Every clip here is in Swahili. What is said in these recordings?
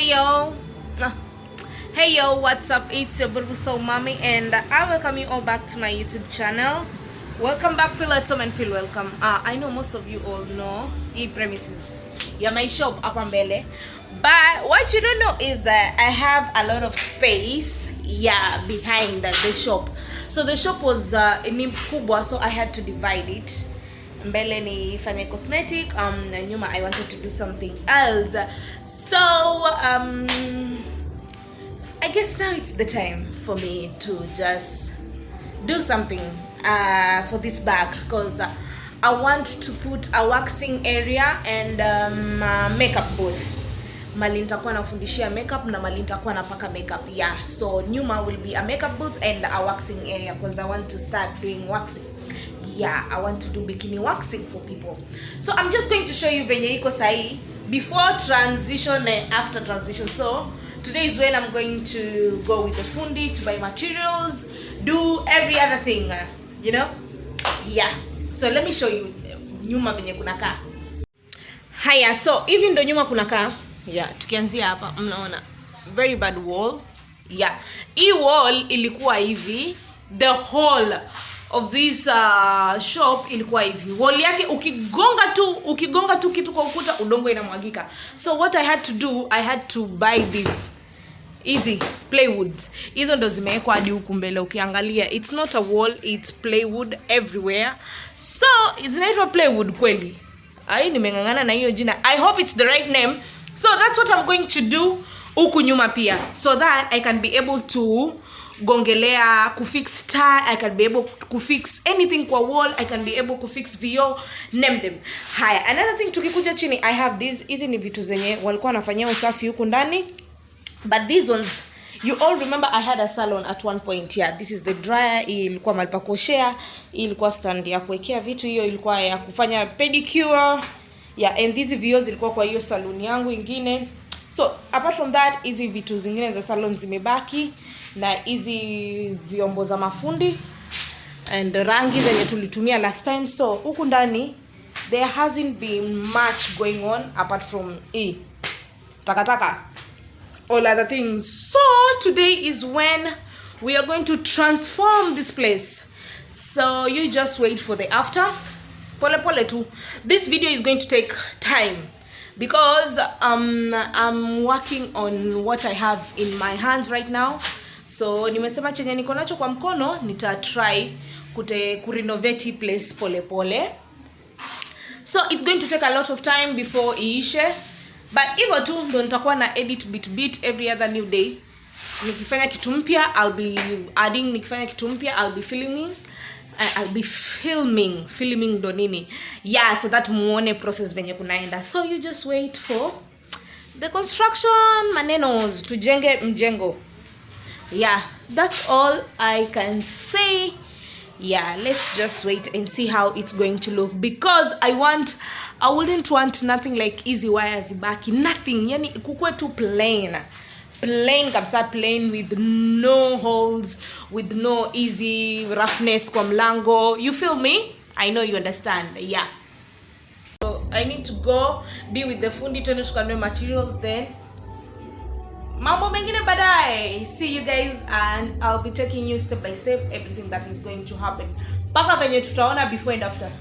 Hey yo, no. Hey yo, what's up? It's your beautiful soul Mummie, and I welcome you all back to my YouTube channel. Welcome back, feel at home and feel welcome. I know most of you all know e premises. Yeah, my shop up mbele. But what you don't know is that I have a lot of space, behind the shop. So the shop was ni kubwa, so I had to divide it. Mbele ni fanya cosmetic, na nyuma I wanted to do something else. So I guess now it's the time for me to just do something for this bag, because I want to put a waxing area and makeup booth. Mali nitakuwa nafundishia makeup na mali nitakuwa napaka makeup. So nyuma will be a makeup booth and a waxing area, because I want to start doing waxing. I want to do bikini waxing for people. So I'm just going to show you venye iko sahi before transition and after transition. So today is when I'm going to go with the fundi to buy materials, do every other thing, you know. So let me show you nyuma venye kunakaa. Haya, so even ndo nyuma kunakaa. Tukianzia hapa mnaona very bad wall. Hii wall ilikuwa hivi, the whole of this shop ilikuwa hivi. Wall yake ukigonga tu kitu kwa ukuta udongo inamwagika. So what I had to do, I had to buy this easy plywood. Hizo ndo zimewekwa hadi huku mbele ukiangalia. It's not a wall, it's plywood everywhere. So zinaitwa plywood kweli. Nimengangana na hiyo jina. I hope it's the right name. So that's what I'm going to do huku nyuma pia, so that I can be able to gongelea, kufix tie, I can be able to fix anything kwa wall, I can be able to fix VO, name them. Haya, another thing tukikuja chini, I have these, hizi ni vitu zenye walikuwa wanafanyia usafi huku ndani. But these ones, you all remember I had a salon at one point. This is the dryer, hii ilikuwa mahali pa kuoshea, hii ilikuwa stand ya kuwekea vitu, hiyo ilikuwa ya kufanya pedicure. And these VO zilikuwa kwa hiyo salon yangu ingine. So apart from that, hizi vitu zingine za salon zimebaki, na hizi vyombo za mafundi and rangi zenye tulitumia last time. So huku ndani there hasn't been much going on apart from takataka, all other things. So today is when we are going to transform this place. So you just wait for the after. Pole pole tu. This video is going to take time, because I'm working on what I have in my hands right now. So nimesema chenye niko nacho kwa mkono nita try kurenovate place pole pole. So it's going to take a lot of time before iishe, but hivyo tu ndo nitakuwa na edit bit every other new day. Nikifanya kitu mpya I'll be adding, nikifanya kitu mpya I'll be filming ndo nini. So that muone process venye kunaenda. So you just wait for the construction manenos, tujenge mjengo. That's all I can say. Let's just wait and see how it's going to look, because I wouldn't want nothing like easy wires ibaki, nothing. Yani kukue tu plain kabisa, plain with no holes, with no easy roughness kwa mlango. You feel me? I know you understand. So I need to go be with the fundi to tukanunue materials, then mambo mengine baadaye. See you guys, and I'll be taking you step by step everything that is going to happen. Paka venye tutaona before and after.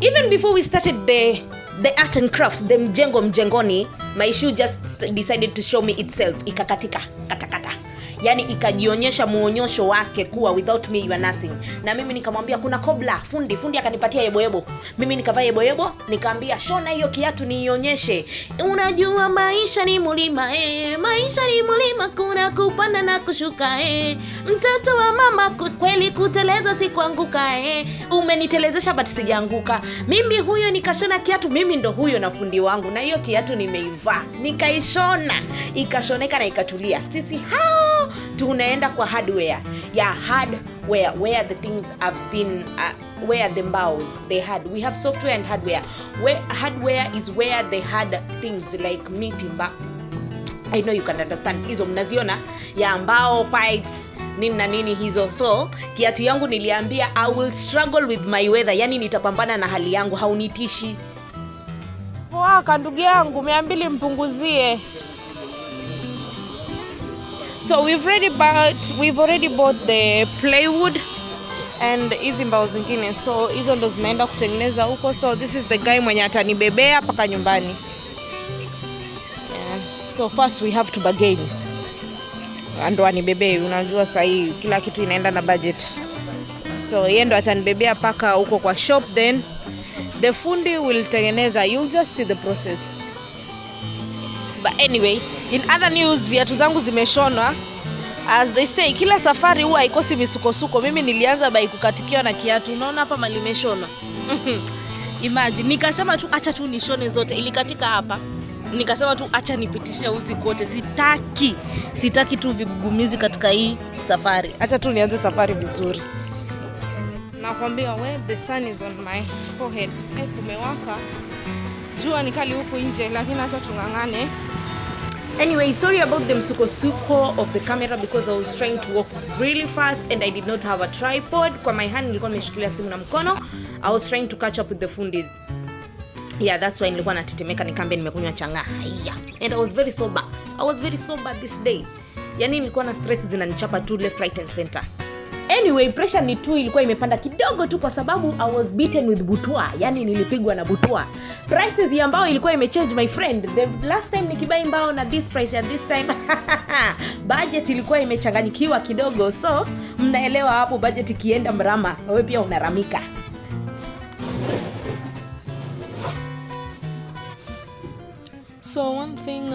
Even before we started the art and crafts, the mjengoni, my shoe just decided to show me itself. Ikakatika, katakata. Yani ikajionyesha muonyosho wake kuwa without me you are nothing. Na mimi nikamwambia kuna kobla, fundi akanipatia yebo. Mimi nikavaa yebo, nikaambia shona hiyo kiatu nionyeshe. Unajua maisha ni mulima, maisha ni mulima, kuna kupanda na kushuka, mtoto wa mama kweli kuteleza si kuanguka, umenitelezesha but sijaanguka. Mimi huyo nikashona kiatu, mimi ndo huyo na fundi wangu, na hiyo kiatu nimeivaa, nikaishona, ikashoneka na ikatulia. Sisi hao tunaenda kwa hardware. Hardware where the things have been where the bows they had. We have software and hardware. Where hardware is where they had things like meat I know you can understand. Hizo mnaziona ya mbao, pipes, nini na nini hizo. So kiatu yangu niliambia I will struggle with my weather, yani nitapambana na hali yangu, haunitishi. Poa ndugu yangu, 200 mpunguzie. So we've already bought the plywood and hizi mbao zingine. So hizo ndo zinaenda kutengeneza huko. So this is the guy mwenye atanibebea paka nyumbani. Yeah. So first we have to bargain. Ando anibebee, unajua sahi kila kitu inaenda na budget. So yeye ndo atanibebea paka huko kwa shop, then the fundi will tengeneza. You'll just see the process. But anyway, in other news, viatu zangu zimeshonwa. As they say, kila safari huwa haikosi misukosuko. Mimi nilianza by kukatikiwa na kiatu. Unaona hapa mali imeshonwa. Imagine, nikasema tu acha tu nishone zote. Ilikatika hapa. Nikasema tu acha nipitishe uzi kote. Sitaki tu vigugumizi katika hii safari. Acha tu nianze safari vizuri. Nakwambia when the sun is on my forehead, kumewaka. Jua ni kali huko nje, lakini acha tungangane. Anyway, sorry about the msukosuko of the camera because I was trying to walk really fast and I did not have a tripod. Kwa my hand nilikuwa nimeshikilia simu na mkono. I was trying to catch up with the fundis. Yeah, that's why nilikuwa natetemeka nikambe nimekunywa changa. And I was very sober this day. Yani nilikuwa na stress zinanichapa tu left, right and center. Anyway, pressure ni tu ilikuwa imepanda kidogo tu kwa sababu I was beaten with butwa. Yani nilipigwa na butwa. Prices ya mbao ilikuwa imechange my friend. The last time nikibai mbao na this price at this time. Budget ilikuwa imechanganyikiwa kidogo. So, mnaelewa hapo budget ikienda mrama, wewe pia unaramika. So one thing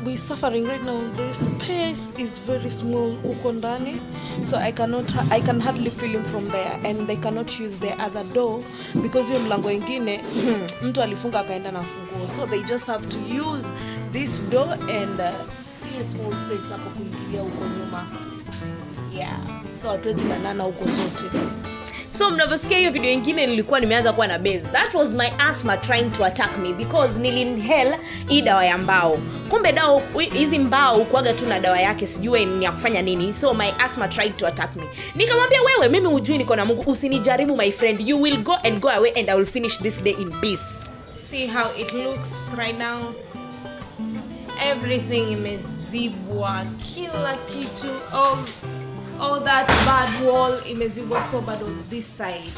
we're suffering right now, the space is very small uko ndani, so I can hardly film from there, and they cannot use the other door because hiyo mlango ingine mtu alifunga akaenda na funguo, so they just have to use this door and this small space hapo kuingilia huko nyuma. Yeah, so hatuwezi banana huko sote. So mnavyosikia hiyo video nyingine nilikuwa nimeanza kuwa na base. That was my asthma trying to attack me because nilinhale hii dawa ya mbao. Kumbe dawa hizi mbao kuaga tu na dawa yake, sijui ni ya kufanya nini. So my asthma tried to attack me. Nikamwambia wewe, mimi hujui niko na Mungu, usinijaribu my friend. You will go and go away and I will finish this day in peace. See how it looks right now. Everything imezibwa, kila kitu. Oh, that bad wall imezibwa so bad on this side.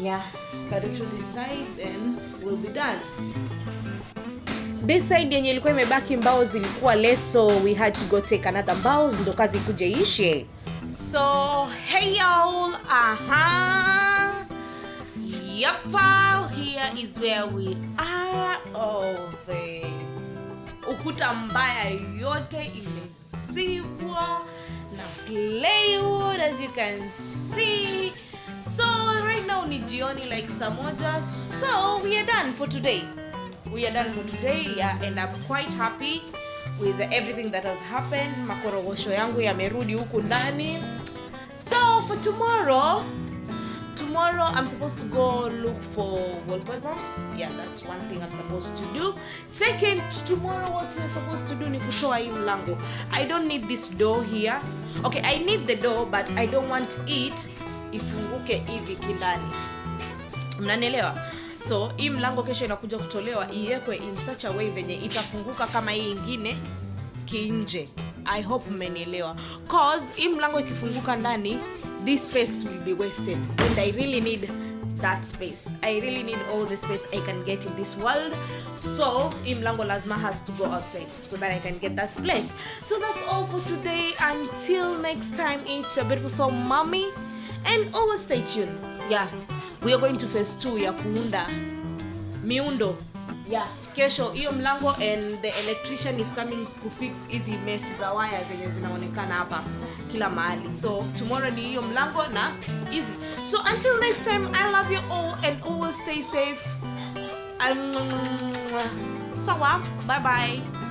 Yeah, cut it to this side then we'll be done. This side yenye ilikuwa imebaki mbao zilikuwa less, so we had to go take another mbao ndo kazi kuje ishe. So, hey y'all, yep, here is where we are. Oh, the ukuta mbaya yote imezibwa na plywood, as you can see. So right now ni jioni, like saa moja. So we are done for today. Yeah, and I'm quite happy with everything that has happened. Makorogosho yangu yamerudi huku ndani. So for tomorrow I'm supposed to go look for wallpaper. Yeah, that's one thing I'm supposed to do. Second, tomorrow what you're supposed to do ni kutoa hii mlango. I don't need this door here. Okay, I need the door, but I don't want it ifunguke hivi kindani. Mnanielewa? So, hii mlango kesho inakuja kutolewa, iwekwe in such a way venye itafunguka kama hii ingine kinje. I hope mmenielewa. Cause hii mlango ikifunguka ndani, this space will be wasted. And I really need that space. I really need all the space I can get in this world. So, hii mlango lazima has to go outside so that I can get that place. So that's all for today. Until next time, it's your beautiful soul Mummie. And always stay tuned. Yeah, we are going to phase 2 ya kuunda miundo. Yeah, kesho hiyo mlango, and the electrician is coming to fix hizi mess za wires zenye zinaonekana hapa kila mahali. So tomorrow ni hiyo mlango na easy. So until next time, I love you all and always stay safe. Sawa, bye bye.